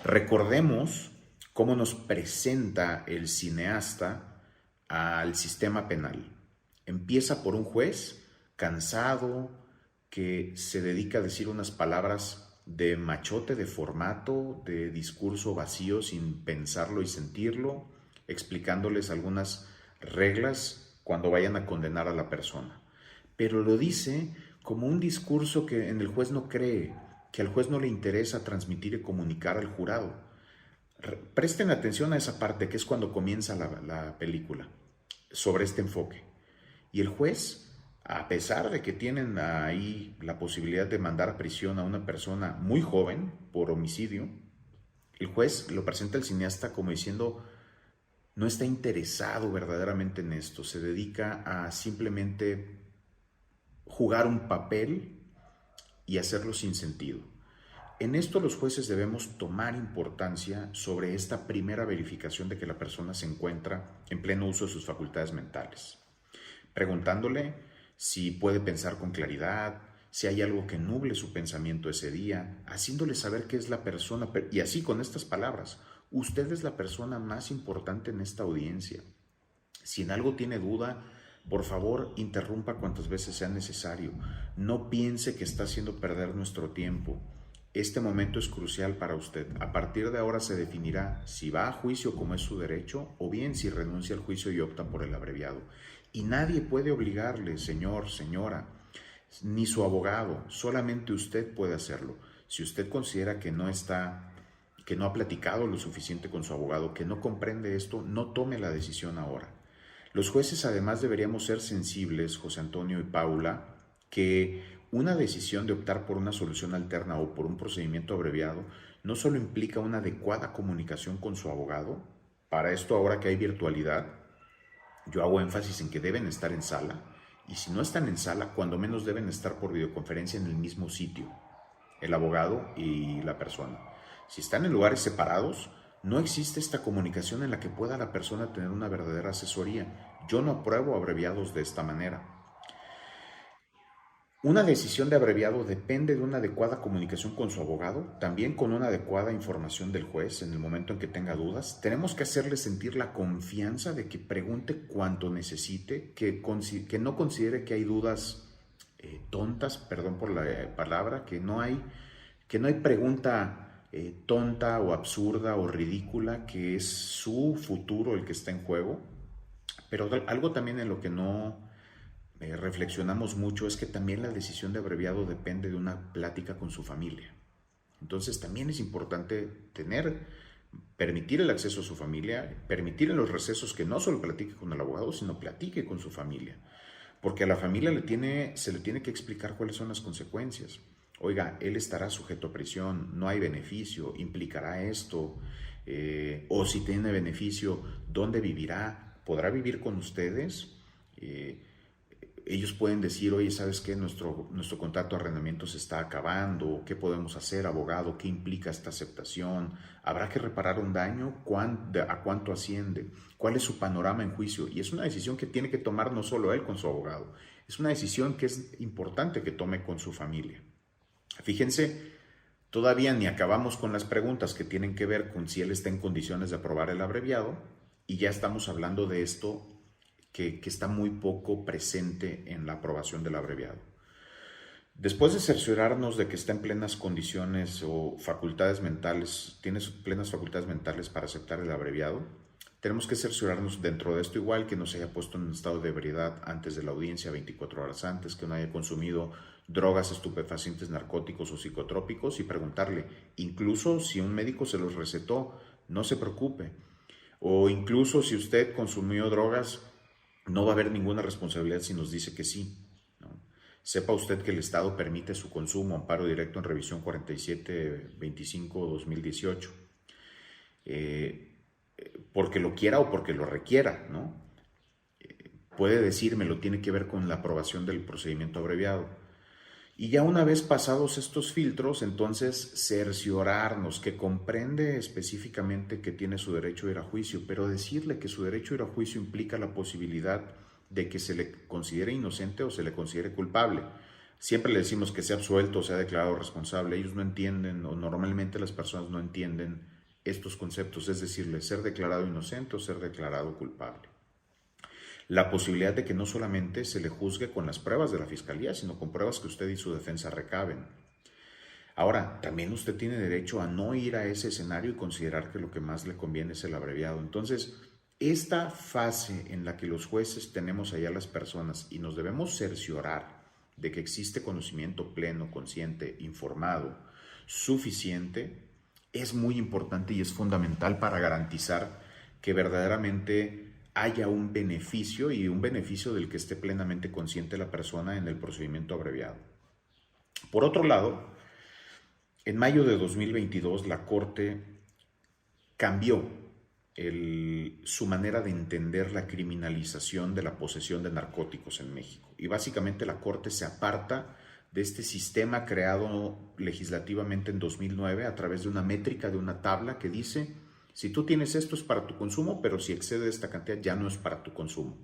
Recordemos cómo nos presenta el cineasta al sistema penal. Empieza por un juez cansado que se dedica a decir unas palabras de machote, de formato, de discurso vacío sin pensarlo y sentirlo, explicándoles algunas reglas cuando vayan a condenar a la persona. Pero lo dice como un discurso que en el juez no cree, que al juez no le interesa transmitir y comunicar al jurado. Presten atención a esa parte, que es cuando comienza la película, sobre este enfoque. Y el juez, a pesar de que tienen ahí la posibilidad de mandar a prisión a una persona muy joven por homicidio, el juez lo presenta al cineasta como diciendo, no está interesado verdaderamente en esto, se dedica a simplemente jugar un papel y hacerlo sin sentido. En esto los jueces debemos tomar importancia sobre esta primera verificación de que la persona se encuentra en pleno uso de sus facultades mentales, preguntándole si puede pensar con claridad, si hay algo que nuble su pensamiento ese día, haciéndole saber que es la persona, y así con estas palabras, usted es la persona más importante en esta audiencia. Si en algo tiene duda, por favor, interrumpa cuantas veces sea necesario. No piense que está haciendo perder nuestro tiempo. Este momento es crucial para usted. A partir de ahora se definirá si va a juicio como es su derecho o bien si renuncia al juicio y opta por el abreviado. Y nadie puede obligarle, señor, señora, ni su abogado. Solamente usted puede hacerlo. Si usted considera que no ha platicado lo suficiente con su abogado, que no comprende esto, no tome la decisión ahora. Los jueces además deberíamos ser sensibles, José Antonio y Paula, que una decisión de optar por una solución alterna o por un procedimiento abreviado no solo implica una adecuada comunicación con su abogado. Para esto, ahora que hay virtualidad, yo hago énfasis en que deben estar en sala, y si no están en sala, cuando menos deben estar por videoconferencia en el mismo sitio, el abogado y la persona. Si están en lugares separados, no existe esta comunicación en la que pueda la persona tener una verdadera asesoría. Yo no apruebo abreviados de esta manera. Una decisión de abreviado depende de una adecuada comunicación con su abogado, también con una adecuada información del juez en el momento en que tenga dudas. Tenemos que hacerle sentir la confianza de que pregunte cuanto necesite, que no considere que hay dudas tontas, perdón por la palabra, que no hay pregunta tonta o absurda o ridícula, que es su futuro el que está en juego. Pero algo también en lo que no reflexionamos mucho es que también la decisión de abreviado depende de una plática con su familia. Entonces también es importante permitir el acceso a su familia, permitir en los recesos que no solo platique con el abogado, sino platique con su familia. Porque a la familia se le tiene que explicar cuáles son las consecuencias. Oiga, él estará sujeto a prisión, no hay beneficio, implicará esto, o si tiene beneficio, ¿dónde vivirá? ¿Podrá vivir con ustedes? Ellos pueden decir, oye, ¿sabes qué? Nuestro contrato de arrendamiento se está acabando, ¿qué podemos hacer, abogado? ¿Qué implica esta aceptación? ¿Habrá que reparar un daño? ¿A cuánto asciende? ¿Cuál es su panorama en juicio? Y es una decisión que tiene que tomar no solo él con su abogado, es una decisión que es importante que tome con su familia. Fíjense, todavía ni acabamos con las preguntas que tienen que ver con si él está en condiciones de aprobar el abreviado, y ya estamos hablando de esto que está muy poco presente en la aprobación del abreviado. Después de cerciorarnos de que está en plenas condiciones o facultades mentales, tiene plenas facultades mentales para aceptar el abreviado, tenemos que cerciorarnos dentro de esto igual que no se haya puesto en un estado de ebriedad antes de la audiencia, 24 horas antes, que no haya consumido drogas, estupefacientes, narcóticos o psicotrópicos, y preguntarle, incluso si un médico se los recetó, no se preocupe, o incluso si usted consumió drogas, no va a haber ninguna responsabilidad si nos dice que sí, ¿no? Sepa usted que el Estado permite su consumo, amparo directo en revisión 4725-2018, porque lo quiera o porque lo requiera, ¿no? Puede decírmelo, tiene que ver con la aprobación del procedimiento abreviado. Y ya una vez pasados estos filtros, entonces cerciorarnos que comprende específicamente que tiene su derecho a ir a juicio, pero decirle que su derecho a ir a juicio implica la posibilidad de que se le considere inocente o se le considere culpable. Siempre le decimos que sea absuelto o sea declarado responsable. Ellos no entienden, o normalmente las personas no entienden estos conceptos, es decirle ser declarado inocente o ser declarado culpable. La posibilidad de que no solamente se le juzgue con las pruebas de la fiscalía, sino con pruebas que usted y su defensa recaben. Ahora, también usted tiene derecho a no ir a ese escenario y considerar que lo que más le conviene es el abreviado. Entonces, Esta fase en la que los jueces tenemos allá a las personas y nos debemos cerciorar de que existe conocimiento pleno, consciente, informado, suficiente, es muy importante y es fundamental para garantizar que verdaderamente haya un beneficio y un beneficio del que esté plenamente consciente la persona en el procedimiento abreviado. Por otro lado, en mayo de 2022 la Corte cambió su manera de entender la criminalización de la posesión de narcóticos en México. Y básicamente la Corte se aparta de este sistema creado legislativamente en 2009 a través de una métrica, de una tabla que dice, si tú tienes esto es para tu consumo, pero si excede esta cantidad ya no es para tu consumo.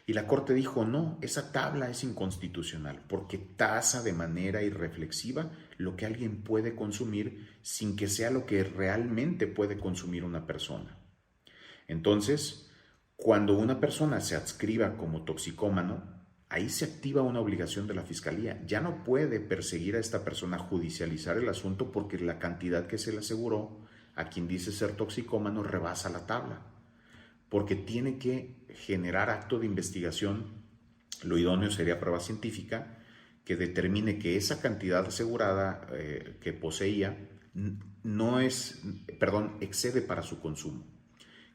Y la Corte dijo, no, esa tabla es inconstitucional porque tasa de manera irreflexiva lo que alguien puede consumir sin que sea lo que realmente puede consumir una persona. Entonces, cuando una persona se adscriba como toxicómano, ahí se activa una obligación de la Fiscalía. Ya no puede perseguir a esta persona, judicializar el asunto porque la cantidad que se le aseguró a quien dice ser toxicómano rebasa la tabla. Porque tiene que generar acto de investigación, lo idóneo sería prueba científica, que determine que esa cantidad asegurada que poseía excede para su consumo.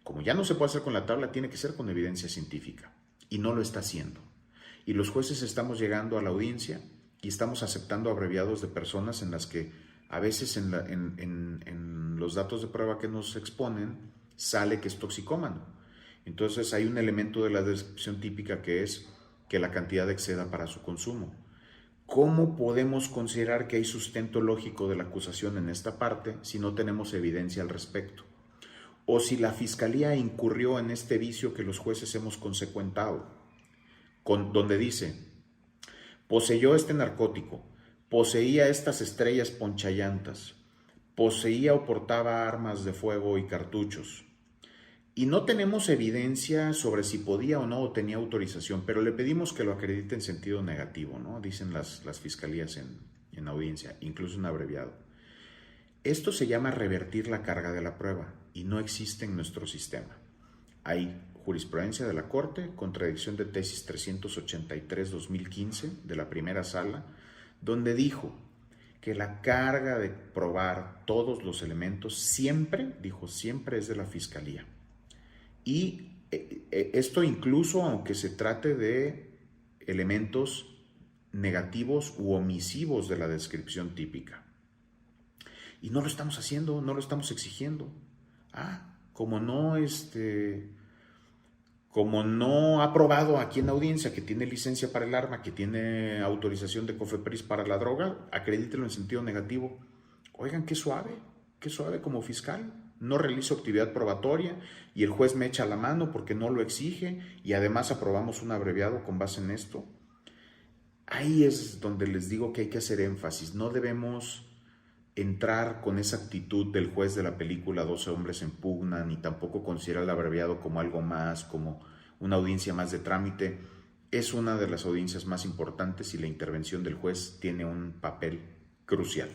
Como ya no se puede hacer con la tabla, tiene que ser con evidencia científica y no lo está haciendo. Y los jueces estamos llegando a la audiencia y estamos aceptando abreviados de personas en las que a veces en los datos de prueba que nos exponen sale que es toxicómano. Entonces hay un elemento de la descripción típica que es que la cantidad exceda para su consumo. ¿Cómo podemos considerar que hay sustento lógico de la acusación en esta parte si no tenemos evidencia al respecto? O si la Fiscalía incurrió en este vicio que los jueces hemos consecuentado, donde dice, poseyó este narcótico, poseía estas estrellas ponchallantas, poseía o portaba armas de fuego y cartuchos. Y no tenemos evidencia sobre si podía o no o tenía autorización, pero le pedimos que lo acredite en sentido negativo, ¿no? Dicen las fiscalías en audiencia, incluso en abreviado. Esto se llama revertir la carga de la prueba y no existe en nuestro sistema. Hay jurisprudencia de la Corte, contradicción de tesis 383-2015 de la primera sala, donde dijo que la carga de probar todos los elementos siempre es de la Fiscalía. Y esto incluso aunque se trate de elementos negativos u omisivos de la descripción típica. Y no lo estamos haciendo, no lo estamos exigiendo. Como no ha probado aquí en la audiencia que tiene licencia para el arma, que tiene autorización de COFEPRIS para la droga, acredítelo en sentido negativo. Oigan, qué suave como fiscal. No realizo actividad probatoria y el juez me echa la mano porque no lo exige y además aprobamos un abreviado con base en esto. Ahí es donde les digo que hay que hacer énfasis. No debemos entrar con esa actitud del juez de la película 12 hombres en pugna, ni tampoco considerar el abreviado como algo más, como una audiencia más de trámite. Es una de las audiencias más importantes y la intervención del juez tiene un papel crucial.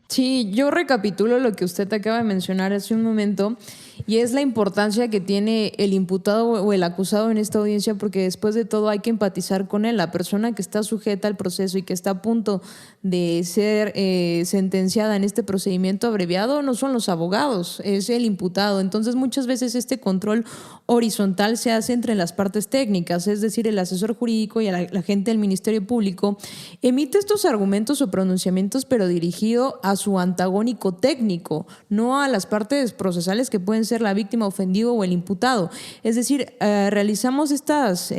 Sí, yo recapitulo lo que usted acaba de mencionar hace un momento y es la importancia que tiene el imputado o el acusado en esta audiencia porque después de todo hay que empatizar con él. La persona que está sujeta al proceso y que está a punto de ser sentenciada en este procedimiento abreviado no son los abogados, es el imputado. Entonces muchas veces este control horizontal se hace entre las partes técnicas, es decir, el asesor jurídico y la gente del Ministerio Público emite estos argumentos o pronunciamientos pero dirigido a su antagónico técnico, no a las partes procesales que pueden ser la víctima, ofendido o el imputado. Es decir, realizamos estas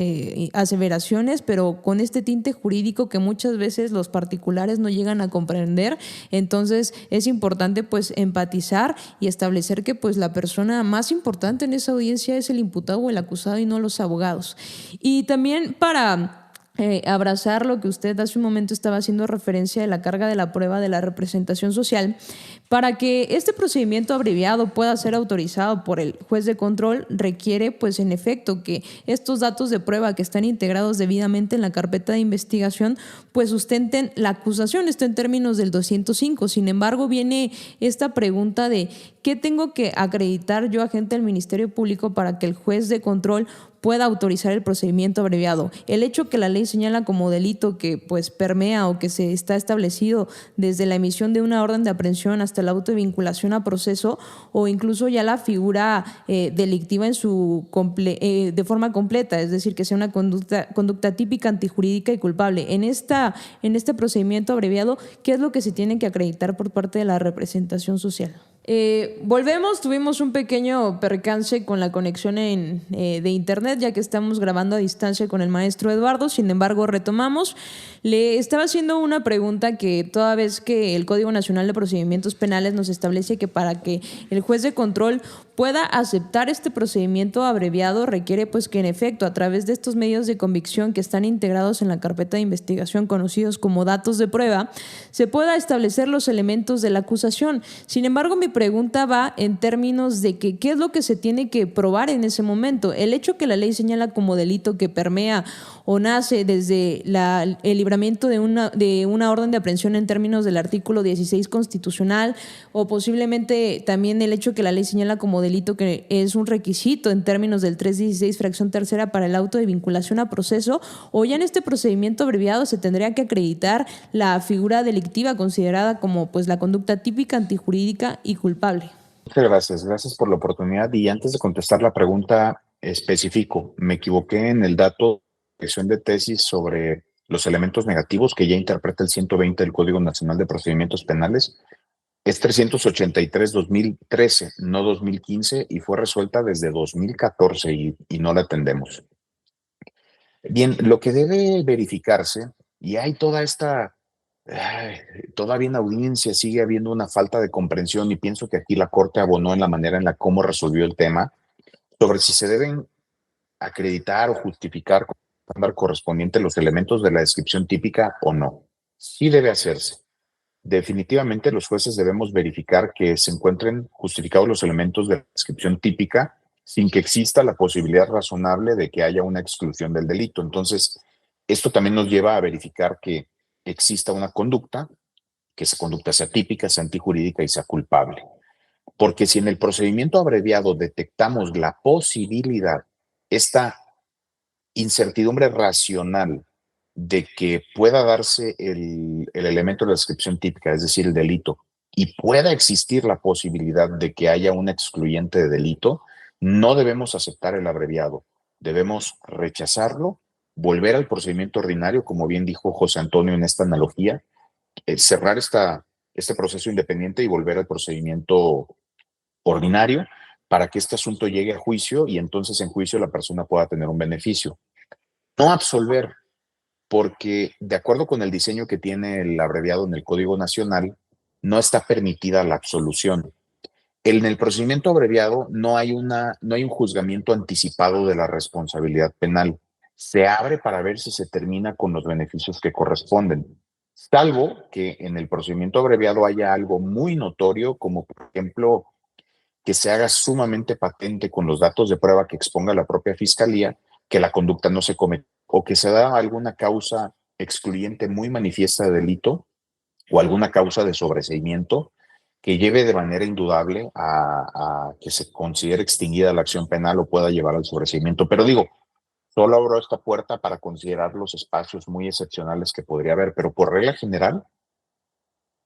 aseveraciones, pero con este tinte jurídico que muchas veces los particulares no llegan a comprender. Entonces es importante pues empatizar y establecer que pues la persona más importante en esa audiencia es el imputado o el acusado y no los abogados. Y también para abrazar lo que usted hace un momento estaba haciendo referencia de la carga de la prueba de la representación social, Para que este procedimiento abreviado pueda ser autorizado por el juez de control, requiere, pues en efecto, que estos datos de prueba que están integrados debidamente en la carpeta de investigación, pues sustenten la acusación. Esto en términos del 205. Sin embargo, viene esta pregunta de ¿qué tengo que acreditar yo, agente del Ministerio Público, para que el juez de control pueda autorizar el procedimiento abreviado? El hecho que la ley señala como delito que pues permea o que se está establecido desde la emisión de una orden de aprehensión hasta el auto de vinculación a proceso, o incluso ya la figura delictiva en de forma completa, es decir, que sea una conducta típica, antijurídica y culpable. En este procedimiento abreviado, ¿qué es lo que se tiene que acreditar por parte de la representación social? Volvemos, tuvimos un pequeño percance con la conexión de internet, ya que estamos grabando a distancia con el maestro Eduardo. Sin embargo, retomamos. Le estaba haciendo una pregunta que toda vez que el Código Nacional de Procedimientos Penales nos establece que para que el juez de control pueda aceptar este procedimiento abreviado, requiere pues que en efecto, a través de estos medios de convicción que están integrados en la carpeta de investigación conocidos como datos de prueba, se pueda establecer los elementos de la acusación. Sin embargo, mi pregunta va en términos de que qué es lo que se tiene que probar en ese momento. El hecho que la ley señala como delito que permea o nace desde el libramiento de una orden de aprehensión en términos del artículo 16 constitucional, o posiblemente también el hecho que la ley señala como delito que es un requisito en términos del 316 fracción tercera para el auto de vinculación a proceso, o ya en este procedimiento abreviado se tendría que acreditar la figura delictiva considerada como pues la conducta típica, antijurídica y culpable. Muchas gracias por la oportunidad. Y antes de contestar la pregunta, especifico, me equivoqué en el dato de corrección de tesis sobre los elementos negativos que ya interpreta el 120 del Código Nacional de Procedimientos Penales. Es 383-2013, no 2015, y fue resuelta desde 2014 y no la atendemos. Bien, lo que debe verificarse, y hay todavía en audiencia sigue habiendo una falta de comprensión, y pienso que aquí la Corte abonó en la manera en la cómo resolvió el tema, sobre si se deben acreditar o justificar con el estándar correspondiente los elementos de la descripción típica o no. Sí debe hacerse. Definitivamente los jueces debemos verificar que se encuentren justificados los elementos de la descripción típica sin que exista la posibilidad razonable de que haya una exclusión del delito. Entonces, esto también nos lleva a verificar que exista una conducta, que esa conducta sea típica, sea antijurídica y sea culpable. Porque si en el procedimiento abreviado detectamos la posibilidad, esta incertidumbre racional de que pueda darse el elemento de la descripción típica, es decir, el delito, y pueda existir la posibilidad de que haya un excluyente de delito, no debemos aceptar el abreviado. Debemos rechazarlo, volver al procedimiento ordinario, como bien dijo José Antonio en esta analogía, cerrar este proceso independiente y volver al procedimiento ordinario para que este asunto llegue a juicio y entonces en juicio la persona pueda tener un beneficio. No absolver, porque de acuerdo con el diseño que tiene el abreviado en el Código Nacional, no está permitida la absolución. En el procedimiento abreviado no hay un juzgamiento anticipado de la responsabilidad penal. Se abre para ver si se termina con los beneficios que corresponden, salvo que en el procedimiento abreviado haya algo muy notorio, como por ejemplo que se haga sumamente patente con los datos de prueba que exponga la propia fiscalía que la conducta no se comete, o que se da alguna causa excluyente muy manifiesta de delito o alguna causa de sobreseimiento que lleve de manera indudable a que se considere extinguida la acción penal o pueda llevar al sobreseimiento. Pero digo, solo abro esta puerta para considerar los espacios muy excepcionales que podría haber, pero por regla general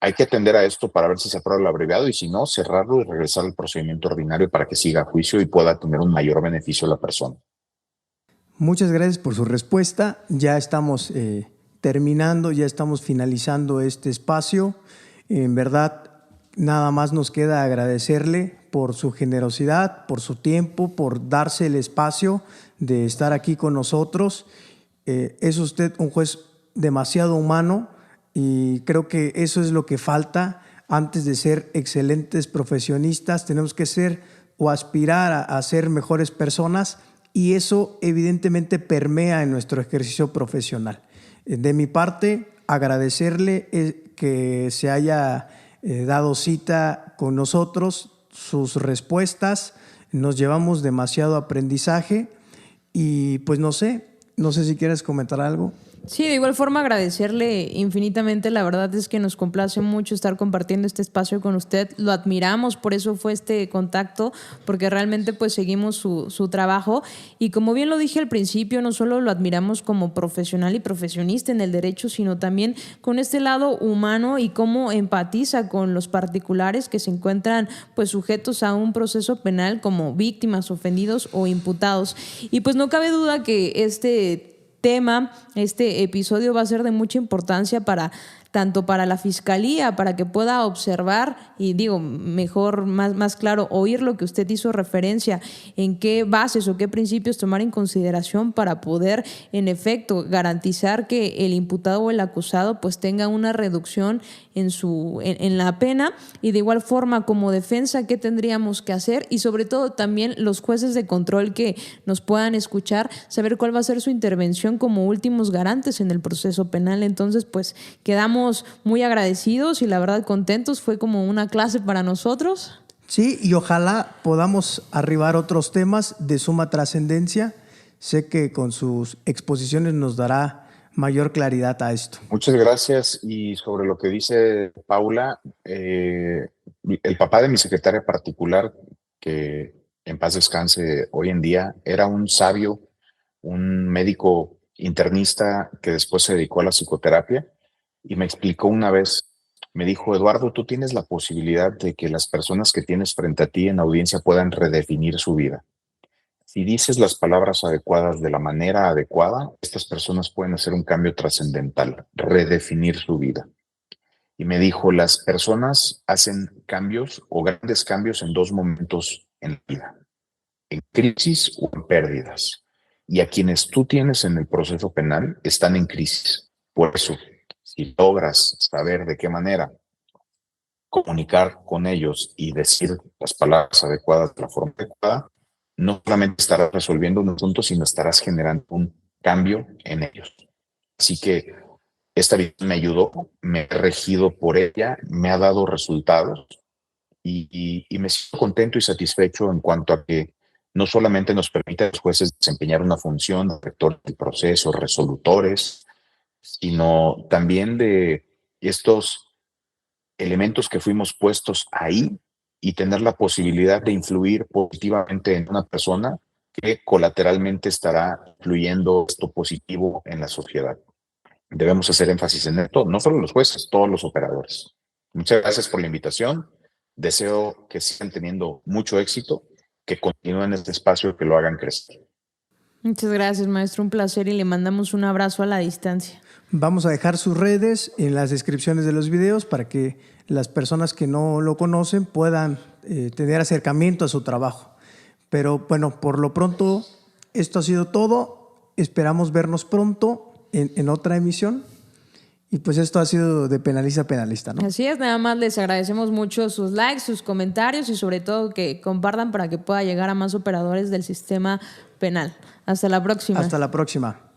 hay que atender a esto para ver si se aprueba el abreviado y si no, cerrarlo y regresar al procedimiento ordinario para que siga a juicio y pueda tener un mayor beneficio a la persona. Muchas gracias por su respuesta. Ya estamos terminando, ya estamos finalizando este espacio. En verdad, nada más nos queda agradecerle por su generosidad, por su tiempo, por darse el espacio de estar aquí con nosotros. Es usted un juez demasiado humano y creo que eso es lo que falta. Antes de ser excelentes profesionistas, tenemos que ser o aspirar a ser mejores personas, y eso evidentemente permea en nuestro ejercicio profesional. De mi parte, agradecerle que se haya dado cita con nosotros, sus respuestas. Nos llevamos demasiado aprendizaje y pues no sé si quieres comentar algo. Sí, de igual forma agradecerle infinitamente. La verdad es que nos complace mucho estar compartiendo este espacio con usted. Lo admiramos, por eso fue este contacto, porque realmente pues seguimos su trabajo. Y como bien lo dije al principio, no solo lo admiramos como profesional y profesionista en el derecho, sino también con este lado humano y cómo empatiza con los particulares que se encuentran pues sujetos a un proceso penal como víctimas, ofendidos o imputados. Y pues no cabe duda que este episodio va a ser de mucha importancia tanto para la Fiscalía, para que pueda observar y mejor, más claro, oír lo que usted hizo referencia, en qué bases o qué principios tomar en consideración para poder, en efecto, garantizar que el imputado o el acusado pues tenga una reducción en la pena, y de igual forma como defensa qué tendríamos que hacer, y sobre todo también los jueces de control que nos puedan escuchar, saber cuál va a ser su intervención como últimos garantes en el proceso penal. Entonces pues quedamos muy agradecidos y la verdad contentos. Fue como una clase para nosotros. Sí, y ojalá podamos arribar otros temas de suma trascendencia. Sé que con sus exposiciones nos dará mayor claridad a esto. Muchas gracias. Y sobre lo que dice Paula, el papá de mi secretaria particular, que en paz descanse hoy en día, era un sabio, un médico internista que después se dedicó a la psicoterapia. Y me explicó una vez, me dijo: Eduardo, tú tienes la posibilidad de que las personas que tienes frente a ti en audiencia puedan redefinir su vida. Si dices las palabras adecuadas de la manera adecuada, estas personas pueden hacer un cambio trascendental, redefinir su vida. Y me dijo, las personas hacen cambios o grandes cambios en dos momentos en la vida: en crisis o en pérdidas. Y a quienes tú tienes en el proceso penal están en crisis. Por eso, si logras saber de qué manera comunicar con ellos y decir las palabras adecuadas de la forma adecuada, no solamente estarás resolviendo un asunto, sino estarás generando un cambio en ellos. Así que esta visión me ayudó, me he regido por ella, me ha dado resultados y me siento contento y satisfecho en cuanto a que no solamente nos permite a los jueces desempeñar una función de rectores del proceso, resolutores, sino también de estos elementos que fuimos puestos ahí y tener la posibilidad de influir positivamente en una persona que colateralmente estará influyendo esto positivo en la sociedad. Debemos hacer énfasis en esto, no solo los jueces, todos los operadores. Muchas gracias por la invitación. Deseo que sigan teniendo mucho éxito, que continúen este espacio, que lo hagan crecer. Muchas gracias, maestro. Un placer y le mandamos un abrazo a la distancia. Vamos a dejar sus redes en las descripciones de los videos para que las personas que no lo conocen puedan tener acercamiento a su trabajo. Pero bueno, por lo pronto esto ha sido todo. Esperamos vernos pronto en otra emisión. Y pues esto ha sido de Penalista a Penalista, ¿no? Así es, nada más les agradecemos mucho sus likes, sus comentarios y sobre todo que compartan para que pueda llegar a más operadores del sistema penal. Hasta la próxima. Hasta la próxima.